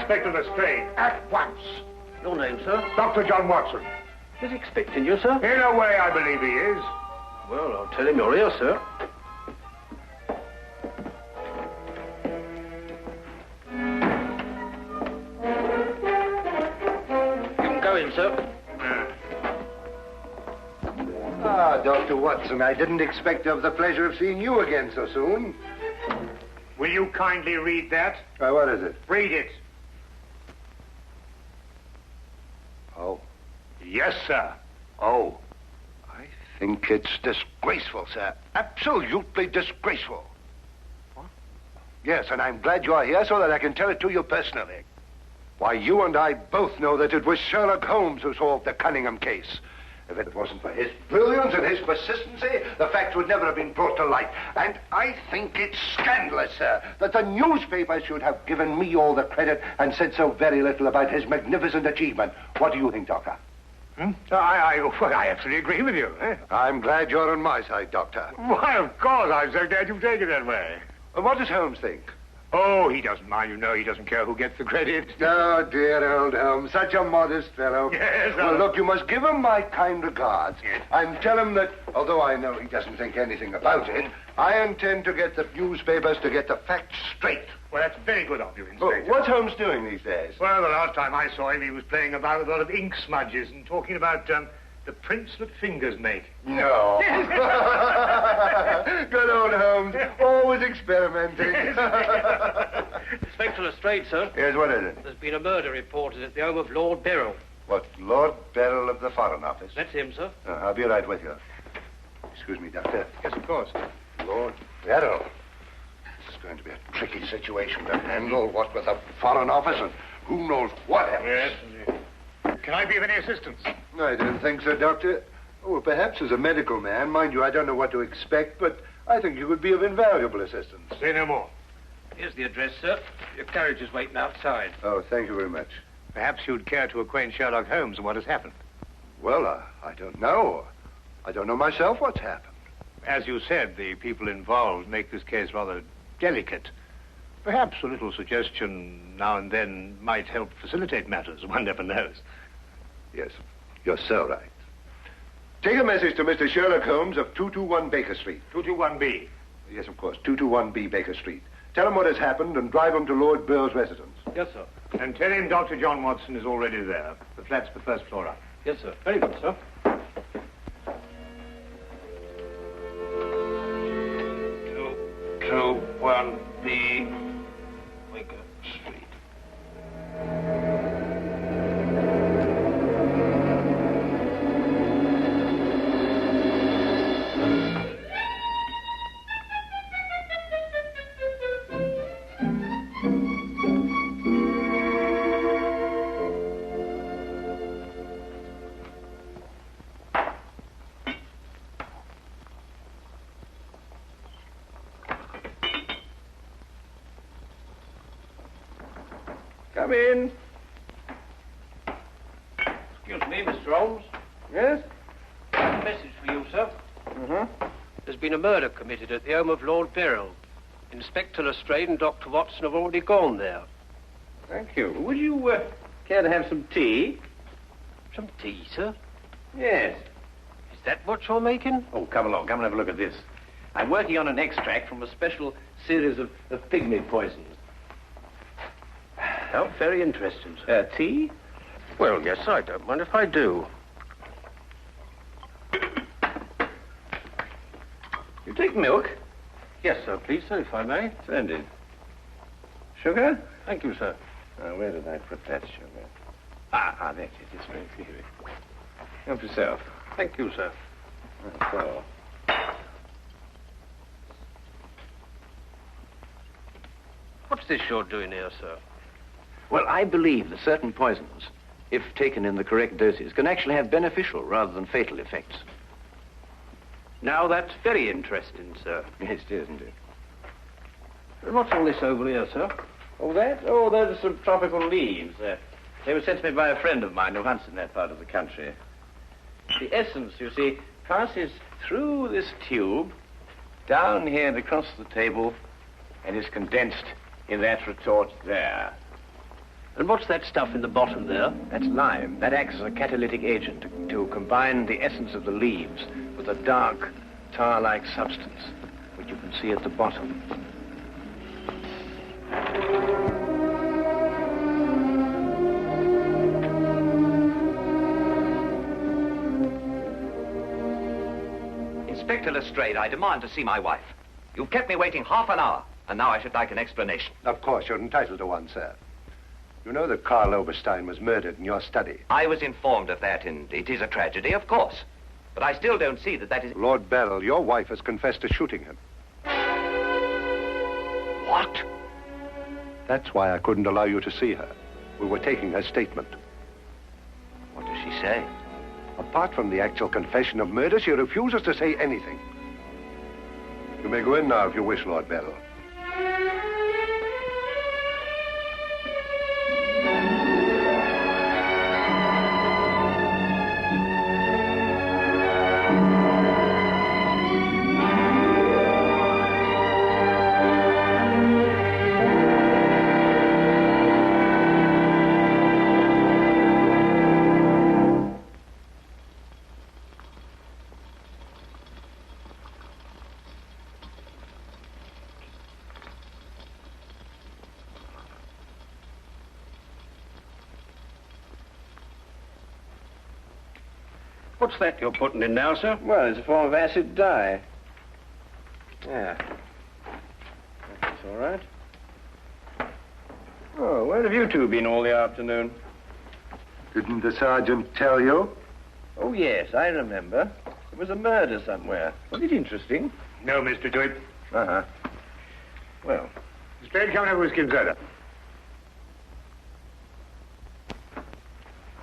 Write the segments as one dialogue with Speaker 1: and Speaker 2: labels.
Speaker 1: Inspector Lestrade, at once.
Speaker 2: Your name, sir?
Speaker 1: Dr. John Watson.
Speaker 2: He's expecting you, sir.
Speaker 1: In a way, I believe he is.
Speaker 2: Well, I'll tell him you're here, sir. You can go in, sir.
Speaker 3: Ah, Dr. Watson, I didn't expect to have the pleasure of seeing you again so soon.
Speaker 1: Will you kindly read that?
Speaker 3: What is it?
Speaker 1: Read it.
Speaker 3: Oh.
Speaker 1: Yes, sir.
Speaker 3: Oh. I think it's disgraceful, sir. Absolutely disgraceful.
Speaker 1: What?
Speaker 3: Yes, and I'm glad you're here so that I can tell it to you personally. Why, you and I both know that it was Sherlock Holmes who solved the Cunningham case. If it wasn't for his brilliance and his persistency, the facts would never have been brought to light. And I think it's scandalous, sir, that the newspapers should have given me all the credit and said so very little about his magnificent achievement. What do you think, Doctor?
Speaker 1: I absolutely agree with you.
Speaker 3: I'm glad you're on my side, Doctor.
Speaker 1: Why, of course. I'm so glad you've taken it that way.
Speaker 3: What does Holmes think?
Speaker 1: Oh, he doesn't mind, you know. He doesn't care who gets the credit.
Speaker 3: Oh, dear old Holmes, such a modest fellow.
Speaker 1: Yes,
Speaker 3: Well, look, you must give him my kind regards.
Speaker 1: Yes.
Speaker 3: And tell him that, although I know he doesn't think anything about it, I intend to get the newspapers to get the facts straight.
Speaker 1: Well, that's very good of you,
Speaker 3: Oh,
Speaker 1: Inspector.
Speaker 3: what's Holmes doing these days?
Speaker 1: Well, the last time I saw him, he was playing about with a lot of ink smudges and talking about the prints that fingers make.
Speaker 3: No. Good old Holmes, always experimenting.
Speaker 2: Inspector Lestrade, sir.
Speaker 3: Yes, what is it?
Speaker 2: There's been a murder reported at the home of Lord Beryl.
Speaker 3: What, Lord Beryl of the Foreign Office?
Speaker 2: That's him, sir.
Speaker 3: I'll be right with you. Excuse me, Doctor.
Speaker 1: Yes, of course.
Speaker 3: Lord Beryl. This is going to be a tricky situation to handle, what with the Foreign Office and who knows what else.
Speaker 1: Yes. Can I be of any assistance?
Speaker 3: I don't think so, Doctor. Oh, perhaps as a medical man. Mind you, I don't know what to expect, but I think you would be of invaluable assistance.
Speaker 1: Say no more.
Speaker 2: Here's the address, sir. Your carriage is waiting outside.
Speaker 3: Oh, thank you very much.
Speaker 1: Perhaps you'd care to acquaint Sherlock Holmes with what has happened.
Speaker 3: Well, I don't know. I don't know myself what's happened.
Speaker 1: As you said, the people involved make this case rather delicate. Perhaps a little suggestion now and then might help facilitate matters. One never knows.
Speaker 3: Yes, you're so right. Take a message to Mr. Sherlock Holmes of 221 Baker Street.
Speaker 1: 221B.
Speaker 3: Yes, of course, 221B Baker Street. Tell him what has happened and drive him to Lord Beryl's residence.
Speaker 2: Yes, sir.
Speaker 1: And tell him Dr. John Watson is already there. The flat's the first floor up.
Speaker 2: Yes, sir. Very good, sir.
Speaker 4: 221B Baker Street.
Speaker 2: Come in. Excuse me, Mr. Holmes.
Speaker 3: Yes?
Speaker 2: I have a message for you, sir. There's been a murder committed at the home of Lord Beryl. Inspector Lestrade and Dr. Watson have already gone there.
Speaker 4: Thank you. Would you care to have some tea?
Speaker 2: Some tea, sir?
Speaker 4: Yes.
Speaker 2: Is that what you're making?
Speaker 4: Oh, come along. Come and have a look at this. I'm working on an extract from a special series of pygmy poisons.
Speaker 2: Oh, very interesting, sir.
Speaker 4: Tea?
Speaker 2: Well, yes, I don't mind if I do.
Speaker 4: You take milk?
Speaker 2: Yes, sir, please, sir, if I may.
Speaker 4: Splendid. Sugar?
Speaker 2: Thank you, sir.
Speaker 4: Where did I put that sugar? Ah, that's it. It's very clear. Help yourself.
Speaker 2: Thank you, sir.
Speaker 4: So.
Speaker 2: What's this you're doing here, sir?
Speaker 4: Well, I believe that certain poisons, if taken in the correct doses, can actually have beneficial rather than fatal effects.
Speaker 2: Now, that's very interesting, sir.
Speaker 4: Yes, it is, isn't it?
Speaker 2: What's all this over here, sir?
Speaker 4: Oh, that? Oh, those are some tropical leaves. They were sent to me by a friend of mine who hunts in that part of the country. The essence, you see, passes through this tube, down here and across the table, and is condensed in that retort there.
Speaker 2: And what's that stuff in the bottom there?
Speaker 4: That's lime. That acts as a catalytic agent to combine the essence of the leaves with a dark, tar-like substance, which you can see at the bottom.
Speaker 5: Inspector Lestrade, I demand to see my wife. You've kept me waiting half an hour, and now I should like an explanation.
Speaker 3: Of course, you're entitled to one, sir. You know that Karl Oberstein was murdered in your study.
Speaker 5: I was informed of that, and it is a tragedy, of course. But I still don't see that is...
Speaker 3: Lord Beryl, your wife has confessed to shooting him.
Speaker 5: What?
Speaker 3: That's why I couldn't allow you to see her. We were taking her statement.
Speaker 5: What does she say?
Speaker 3: Apart from the actual confession of murder, she refuses to say anything. You may go in now if you wish, Lord Beryl.
Speaker 2: What's that you're putting in now, sir?
Speaker 4: Well, it's a form of acid dye. Yeah. That's all right. Oh, where have you two been all the afternoon?
Speaker 3: Didn't the sergeant tell you?
Speaker 4: Oh, yes, I remember. There was a murder somewhere. Was it interesting?
Speaker 1: No, Mr. Dwight.
Speaker 4: Uh-huh. Well,
Speaker 1: Lestrade, come and have a whiskey and soda.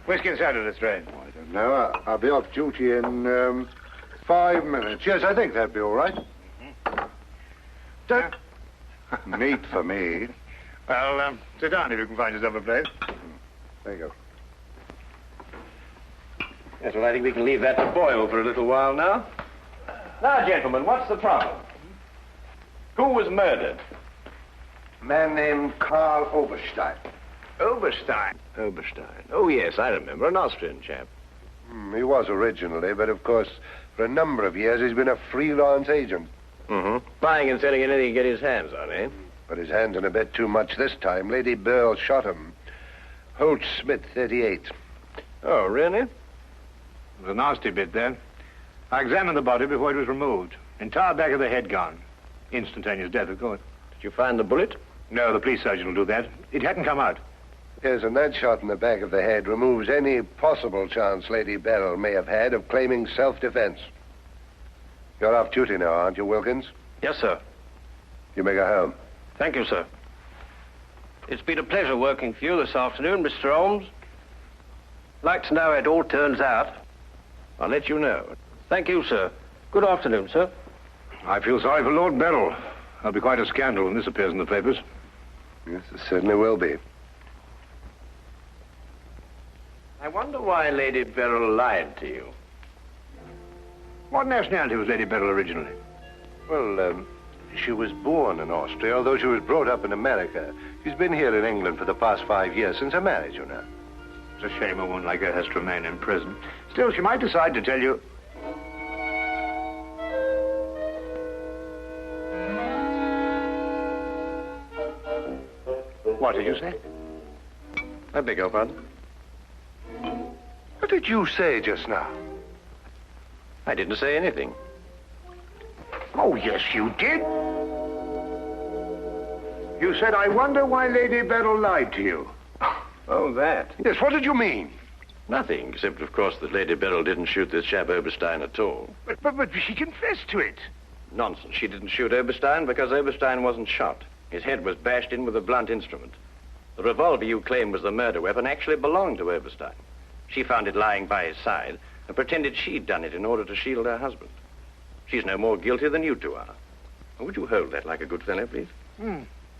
Speaker 1: Whiskey and soda, Lestrade.
Speaker 3: I don't know. I'll be off duty in 5 minutes. Yes, I think that'd be all right. Neat for me.
Speaker 1: Well, sit down if you can find yourself a place.
Speaker 3: There you go.
Speaker 4: yes, well, I think we can leave that to boil for a little while now. Now, gentlemen, what's the problem? Who was murdered?
Speaker 3: A man named Karl Oberstein.
Speaker 1: Oberstein.
Speaker 4: Oberstein. Oh, yes, I remember. An Austrian chap.
Speaker 3: He was originally, but of course, for a number of years, he's been a freelance agent.
Speaker 4: Mm-hmm. Buying and selling anything he can get his hands on, eh?
Speaker 3: But his hand's in a bit too much this time. Lady Beryl shot him. Holt Smith, 38.
Speaker 4: Oh, really?
Speaker 1: It was a nasty bit then. I examined the body before it was removed. Entire back of the head gone. Instantaneous death, of course.
Speaker 4: Did you find the bullet?
Speaker 1: No, the police surgeon will do that. It hadn't come out.
Speaker 3: Yes, and that shot in the back of the head removes any possible chance Lady Beryl may have had of claiming self-defense. You're off duty now, aren't you, Wilkins?
Speaker 2: Yes, sir.
Speaker 3: You may go home.
Speaker 2: Thank you, sir. It's been a pleasure working for you this afternoon, Mr. Holmes. I'd like to know how it all turns out.
Speaker 4: I'll let you know.
Speaker 2: Thank you, sir. Good afternoon, sir.
Speaker 1: I feel sorry for Lord Beryl. There'll be quite a scandal when this appears in the papers.
Speaker 3: Yes, it certainly will be.
Speaker 4: I wonder why Lady Beryl lied to you.
Speaker 1: What nationality was Lady Beryl originally?
Speaker 3: Well, she was born in Austria, although she was brought up in America. She's been here in England for the past 5 years, since her marriage, you know.
Speaker 1: It's a shame a woman like her has to remain in prison. Still, she might decide to tell you... What did you say?
Speaker 4: I beg your pardon?
Speaker 3: What did you say just now?
Speaker 4: I didn't say anything.
Speaker 1: Oh, yes, you did. You said, I wonder why Lady Beryl lied to you.
Speaker 4: Oh, that.
Speaker 3: Yes, what did you mean?
Speaker 4: Nothing, except, of course, that Lady Beryl didn't shoot this chap Oberstein at all.
Speaker 1: But she confessed to it.
Speaker 4: Nonsense. She didn't shoot Oberstein because Oberstein wasn't shot. His head was bashed in with a blunt instrument. The revolver you claim was the murder weapon actually belonged to Oberstein. She found it lying by his side and pretended she'd done it in order to shield her husband. She's no more guilty than you two are. Would you hold that like a good fellow, please?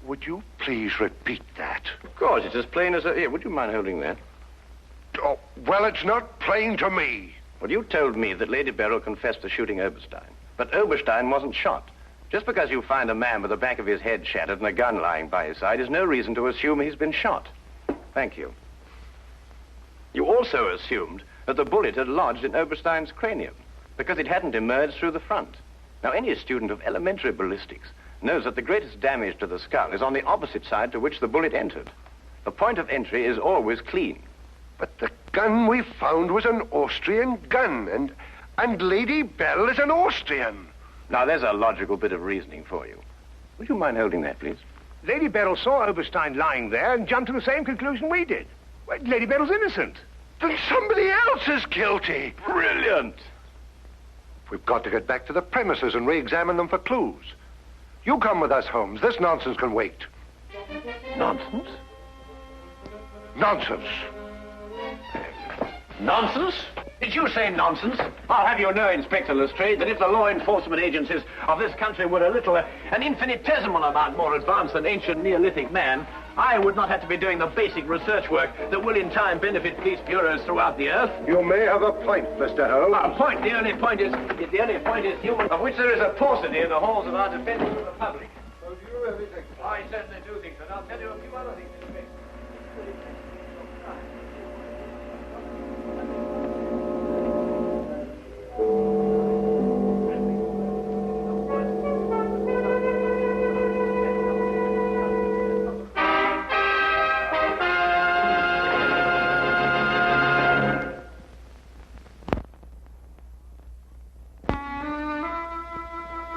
Speaker 3: Would you please repeat that?
Speaker 4: Of course, it's as plain as a... Here, would you mind holding that?
Speaker 3: Oh, well, it's not plain to me.
Speaker 4: Well, you told me that Lady Beryl confessed to shooting Oberstein. But Oberstein wasn't shot. Just because you find a man with the back of his head shattered and a gun lying by his side is no reason to assume he's been shot. Thank you. You also assumed that the bullet had lodged in Oberstein's cranium because it hadn't emerged through the front. Now, any student of elementary ballistics knows that the greatest damage to the skull is on the opposite side to which the bullet entered. The point of entry is always clean.
Speaker 3: But the gun we found was an Austrian gun, and Lady Beryl is an Austrian.
Speaker 4: Now, there's a logical bit of reasoning for you. Would you mind holding that, please?
Speaker 1: Lady Beryl saw Oberstein lying there and jumped to the same conclusion we did. Well, Lady Beryl's innocent.
Speaker 3: Then somebody else is guilty.
Speaker 4: Brilliant.
Speaker 3: We've got to get back to the premises and re-examine them for clues. You come with us, Holmes. This nonsense can wait.
Speaker 4: Nonsense?
Speaker 3: Nonsense.
Speaker 4: Nonsense? Did you say nonsense? I'll have you know, Inspector Lestrade, that if the law enforcement agencies of this country were a little, an infinitesimal amount more advanced than ancient Neolithic man, I would not have to be doing the basic research work that will in time benefit police bureaus throughout the earth.
Speaker 3: You may have a point, Mr. Holmes.
Speaker 4: A point? The only point is human, of which there is a paucity in the halls of our defenders of the public.
Speaker 3: So do you really think so?
Speaker 4: I certainly do think so, and I'll tell you a few other things, Inspector.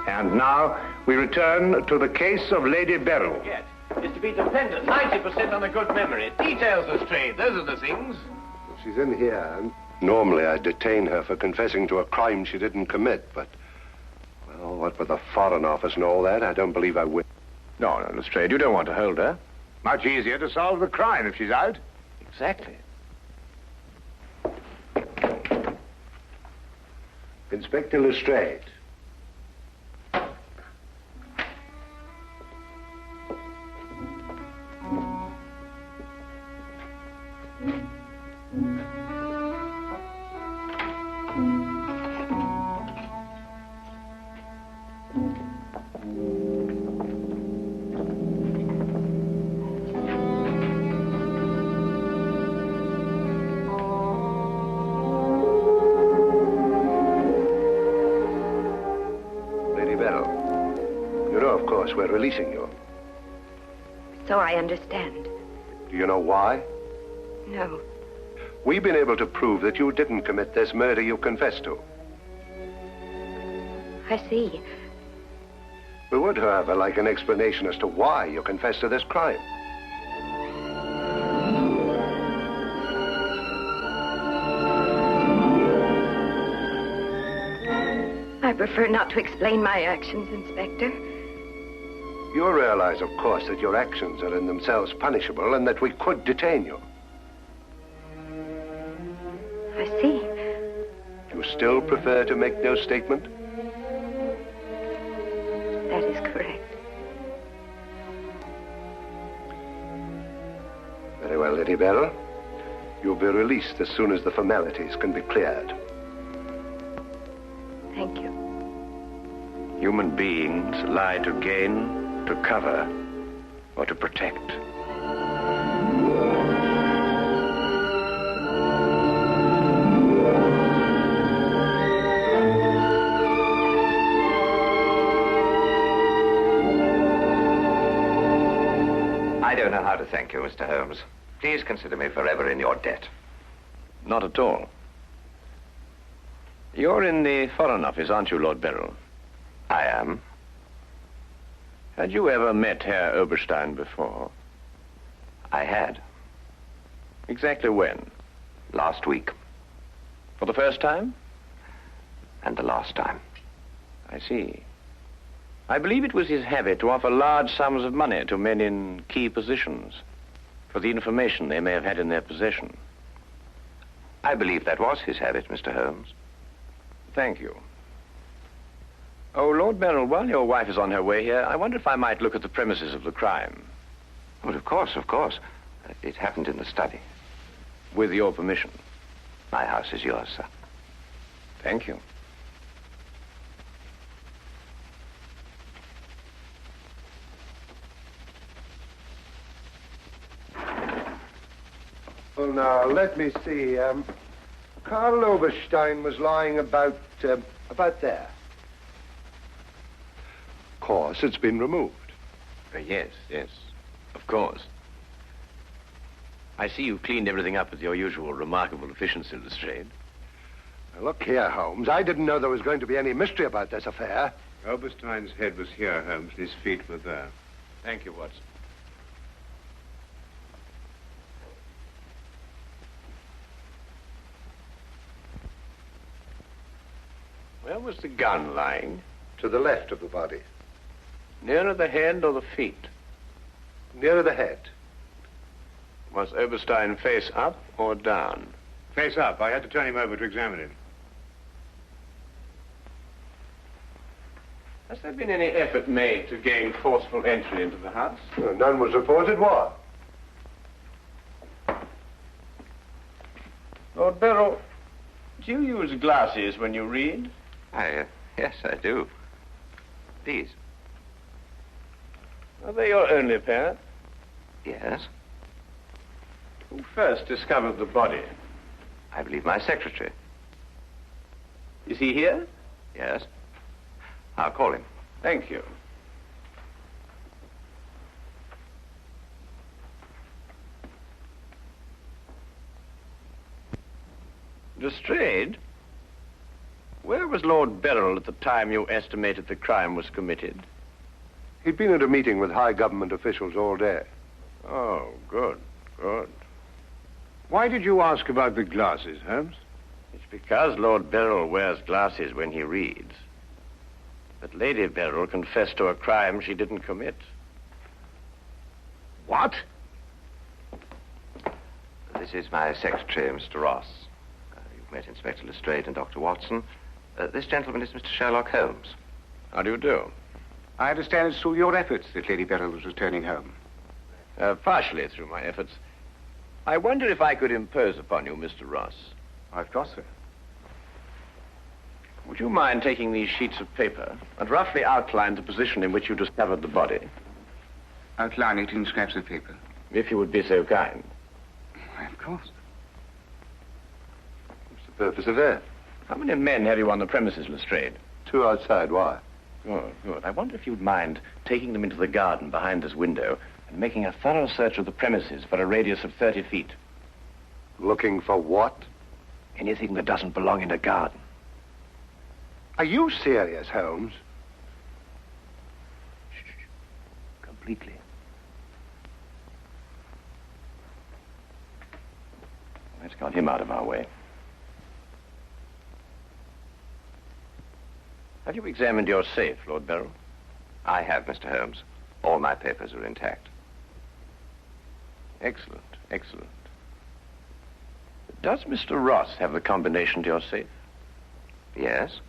Speaker 1: And now we return to the case of Lady Beryl.
Speaker 4: Yes, is to be dependent 90% on a good memory. Details, Lestrade, those are the things.
Speaker 3: She's in here, and normally I'd detain her for confessing to a crime she didn't commit, but, well, what with the Foreign Office and all that, I don't believe I will.
Speaker 1: No, Lestrade, you don't want to hold her. Much easier to solve the crime if she's out.
Speaker 4: Exactly.
Speaker 3: Inspector Lestrade. We're releasing you.
Speaker 6: So I understand.
Speaker 3: Do you know why?
Speaker 6: No.
Speaker 3: We've been able to prove that you didn't commit this murder you confessed to.
Speaker 6: I see.
Speaker 3: We would, however, like an explanation as to why you confessed to this crime.
Speaker 6: I prefer not to explain my actions, Inspector.
Speaker 3: You realize, of course, that your actions are in themselves punishable and that we could detain you.
Speaker 6: I see.
Speaker 3: You still prefer to make no statement?
Speaker 6: That is correct.
Speaker 3: Very well, Lady Beryl. You'll be released as soon as the formalities can be cleared.
Speaker 6: Thank you.
Speaker 4: Human beings lie to gain, to cover, or to protect.
Speaker 5: I don't know how to thank you, Mr. Holmes. Please consider me forever in your debt.
Speaker 4: Not at all. You're in the Foreign Office, aren't you, Lord Beryl?
Speaker 5: I am.
Speaker 4: Had you ever met Herr Oberstein before?
Speaker 5: I had.
Speaker 4: Exactly when?
Speaker 5: Last week.
Speaker 4: For the first time?
Speaker 5: And the last time.
Speaker 4: I see. I believe it was his habit to offer large sums of money to men in key positions for the information they may have had in their possession.
Speaker 5: I believe that was his habit, Mr. Holmes.
Speaker 4: Thank you. Oh, Lord Beryl, while your wife is on her way here, I wonder if I might look at the premises of the crime.
Speaker 5: Well, of course, of course. It happened in the study.
Speaker 4: With your permission.
Speaker 5: My house is yours, sir.
Speaker 4: Thank you.
Speaker 3: Well, now, let me see. Karl Oberstein was lying about there. Of course, it's been removed.
Speaker 4: Yes, of course. I see you cleaned everything up with your usual remarkable efficiency, Lestrade.
Speaker 3: Now, look here, Holmes. I didn't know there was going to be any mystery about this affair.
Speaker 1: Oberstein's head was here, Holmes, and his feet were there.
Speaker 4: Thank you, Watson. Where was the gun lying?
Speaker 3: To the left of the body.
Speaker 4: Nearer the head or the feet?
Speaker 3: Nearer the head.
Speaker 4: Was Oberstein face up or down?
Speaker 1: Face up. I had to turn him over to examine him.
Speaker 4: Has there been any effort made to gain forceful entry into the house?
Speaker 3: Well, none was reported. Why?
Speaker 4: Lord Beryl, do you use glasses when you read?
Speaker 5: Yes, I do. These?
Speaker 4: Are they your only pair?
Speaker 5: Yes.
Speaker 4: Who first discovered the body?
Speaker 5: I believe my secretary.
Speaker 4: Is he here?
Speaker 5: Yes. I'll call him.
Speaker 4: Thank you. Lestrade, where was Lord Beryl at the time you estimated the crime was committed?
Speaker 3: He'd been at a meeting with high government officials all day.
Speaker 4: Oh, good.
Speaker 1: Why did you ask about the glasses, Holmes?
Speaker 4: It's because Lord Beryl wears glasses when he reads. But Lady Beryl confessed to a crime she didn't commit.
Speaker 1: What?
Speaker 5: This is my secretary, Mr. Ross. You've met Inspector Lestrade and Dr. Watson. This gentleman is Mr. Sherlock Holmes.
Speaker 4: How do you do?
Speaker 7: I understand it's through your efforts that Lady Beryl was returning home.
Speaker 4: Partially through my efforts. I wonder if I could impose upon you, Mr. Ross.
Speaker 7: Of course, sir.
Speaker 4: Would you mind taking these sheets of paper and roughly outline the position in which you discovered the body?
Speaker 7: Outline it in scraps of paper.
Speaker 4: If you would be so kind.
Speaker 7: Why, of course.
Speaker 3: What's the purpose of that?
Speaker 4: How many men have you on the premises, Lestrade?
Speaker 3: 2 outside. Why?
Speaker 4: Good. I wonder if you'd mind taking them into the garden behind this window and making a thorough search of the premises for a radius of 30 feet.
Speaker 3: Looking for what?
Speaker 4: Anything that doesn't belong in a garden.
Speaker 3: Are you serious, Holmes?
Speaker 4: Completely. Let's got him out of our way. Have you examined your safe, Lord Beryl?
Speaker 5: I have, Mr. Holmes. All my papers are intact.
Speaker 4: Excellent. Does Mr. Ross have the combination to your safe?
Speaker 5: Yes?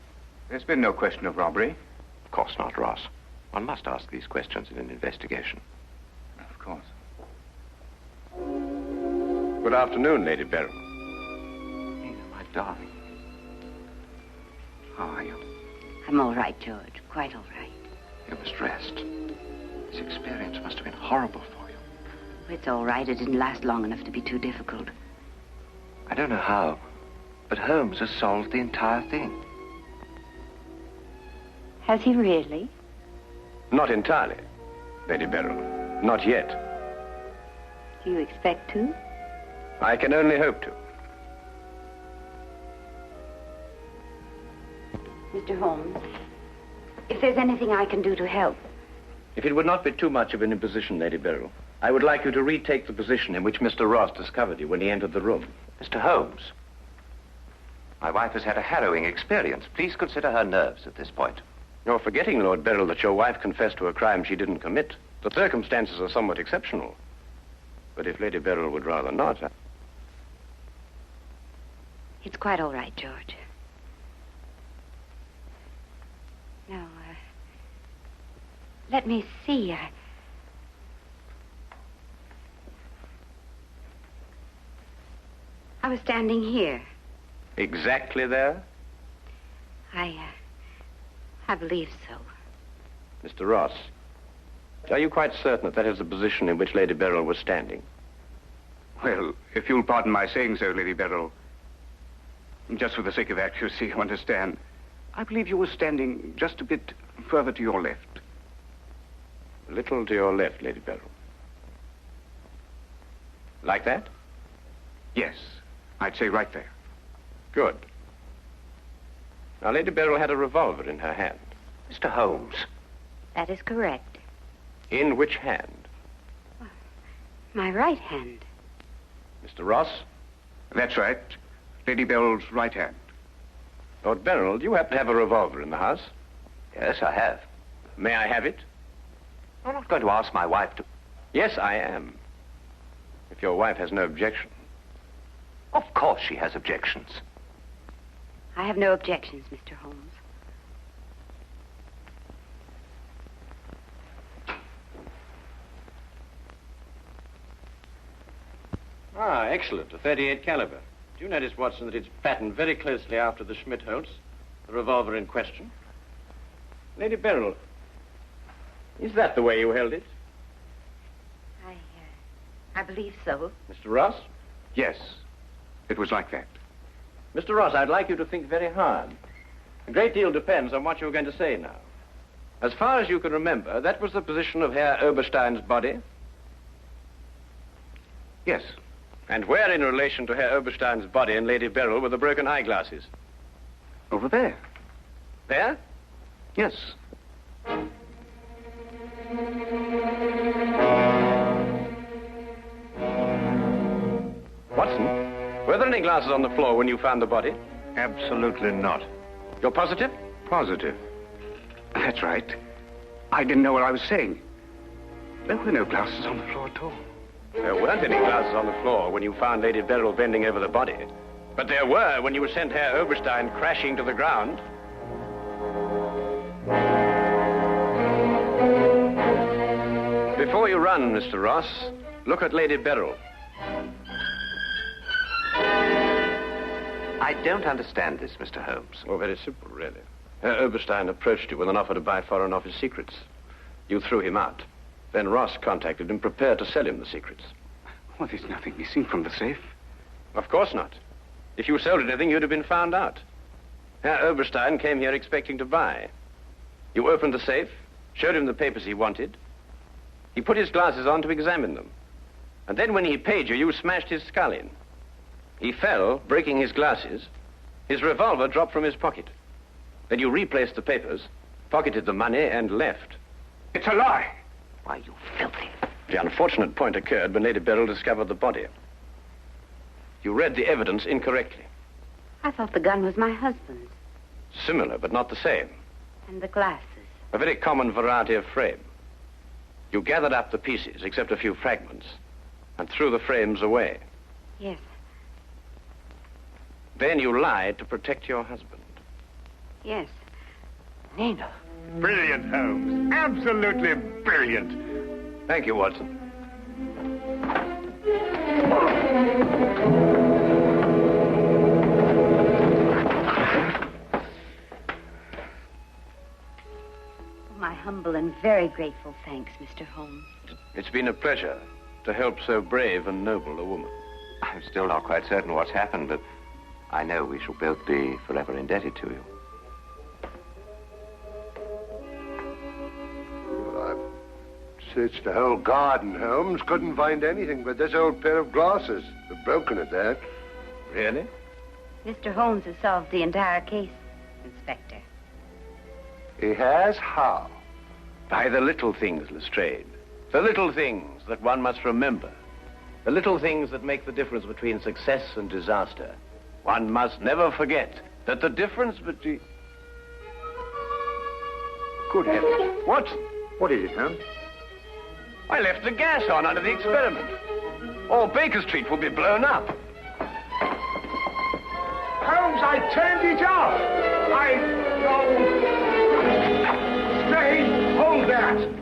Speaker 7: There's been no question of robbery.
Speaker 5: Of course not, Ross. One must ask these questions in an investigation.
Speaker 7: Of course.
Speaker 4: Good afternoon, Lady Beryl.
Speaker 5: Nina, my darling.
Speaker 7: How are you?
Speaker 6: I'm all right, George. Quite all right.
Speaker 5: You must rest. This experience must have been horrible for you.
Speaker 6: It's all right. It didn't last long enough to be too difficult.
Speaker 5: I don't know how, but Holmes has solved the entire thing.
Speaker 6: Has he really?
Speaker 4: Not entirely, Lady Beryl. Not yet.
Speaker 6: Do you expect to?
Speaker 4: I can only hope to.
Speaker 6: Mr. Holmes, if there's anything I can do to help.
Speaker 4: If it would not be too much of an imposition, Lady Beryl, I would like you to retake the position in which Mr. Ross discovered you when he entered the room.
Speaker 5: Mr. Holmes, my wife has had a harrowing experience. Please consider her nerves at this point.
Speaker 4: You're forgetting, Lord Beryl, that your wife confessed to a crime she didn't commit. The circumstances are somewhat exceptional. But if Lady Beryl would rather not...
Speaker 6: It's quite all right, George. Now, let me see. I was standing here.
Speaker 4: Exactly there?
Speaker 6: I believe so.
Speaker 4: Mr. Ross, are you quite certain that that is the position in which Lady Beryl was standing?
Speaker 7: Well, if you'll pardon my saying so, Lady Beryl, just for the sake of accuracy, you understand, I believe you were standing just a bit further to your left.
Speaker 8: A little to your left, Lady Beryl. Like that?
Speaker 7: Yes, I'd say right there.
Speaker 8: Good. Now, Lady Beryl had a revolver in her hand.
Speaker 5: Mr. Holmes.
Speaker 6: That is correct.
Speaker 8: In which hand?
Speaker 6: My right hand.
Speaker 8: Mr. Ross?
Speaker 7: That's right. Lady Beryl's right hand.
Speaker 8: Lord Beryl, do you happen to have a revolver in the house?
Speaker 5: Yes, I have.
Speaker 8: May I have it?
Speaker 5: I'm not going to ask my wife to...
Speaker 8: Yes, I am. If your wife has no objection.
Speaker 5: Of course she has objections.
Speaker 6: I have no objections, Mr. Holmes.
Speaker 2: Ah, excellent. A .38 caliber. Do you notice, Watson, that it's patterned very closely after the Schmidt-Holtz, the revolver in question? Lady Beryl, is that the way you held it?
Speaker 6: I believe so.
Speaker 2: Mr. Ross?
Speaker 7: Yes, it was like that.
Speaker 2: Mr. Ross, I'd like you to think very hard. A great deal depends on what you're going to say now. As far as you can remember, that was the position of Herr Oberstein's body?
Speaker 7: Yes.
Speaker 2: And where in relation to Herr Oberstein's body and Lady Beryl were the broken eyeglasses?
Speaker 7: Over there.
Speaker 2: There?
Speaker 7: Yes.
Speaker 2: Watson, were there any glasses on the floor when you found the body?
Speaker 1: Absolutely not.
Speaker 2: You're positive?
Speaker 7: Positive. That's right. I didn't know what I was saying. There were no glasses on the floor at all.
Speaker 2: There weren't any glasses on the floor when you found Lady Beryl bending over the body. But there were when you sent Herr Oberstein crashing to the ground. Before you run, Mr. Ross, look at Lady Beryl.
Speaker 5: I don't understand this, Mr. Holmes.
Speaker 2: Oh, very simple, really. Herr Oberstein approached you with an offer to buy Foreign Office secrets. You threw him out. Then Ross contacted him, prepared to sell him the secrets.
Speaker 7: Well, there's nothing missing from the safe.
Speaker 2: Of course not. If you sold anything, you'd have been found out. Herr Oberstein came here expecting to buy. You opened the safe, showed him the papers he wanted. He put his glasses on to examine them. And then when he paid you, you smashed his skull in. He fell, breaking his glasses. His revolver dropped from his pocket. Then you replaced the papers, pocketed the money, and left.
Speaker 7: It's a lie.
Speaker 5: Why, you filthy...
Speaker 2: The unfortunate point occurred when Lady Beryl discovered the body. You read the evidence incorrectly.
Speaker 6: I thought the gun was my husband's.
Speaker 2: Similar, but not the same.
Speaker 6: And the glasses.
Speaker 2: A very common variety of frame. You gathered up the pieces, except a few fragments, and threw the frames away.
Speaker 6: Yes.
Speaker 2: Then you lied to protect your husband.
Speaker 6: Yes.
Speaker 5: Nina.
Speaker 1: Brilliant, Holmes. Absolutely brilliant.
Speaker 2: Thank you, Watson.
Speaker 6: My humble and very grateful thanks, Mr. Holmes.
Speaker 2: It's been a pleasure to help so brave and noble a woman.
Speaker 5: I'm still not quite certain what's happened, but I know we shall both be forever indebted to you.
Speaker 3: Searched the whole garden, Holmes. Couldn't find anything but this old pair of glasses. They're broken at that.
Speaker 2: Really?
Speaker 6: Mr. Holmes has solved the entire case, Inspector.
Speaker 3: He has? How?
Speaker 2: By the little things, Lestrade. The little things that one must remember. The little things that make the difference between success and disaster. One must never forget that the difference between...
Speaker 1: Good heavens.
Speaker 2: Watson,
Speaker 1: What is it, Holmes?
Speaker 2: I left the gas on under the experiment. All Baker Street will be blown up.
Speaker 1: Holmes, I turned it off. No. Stay. Hold that.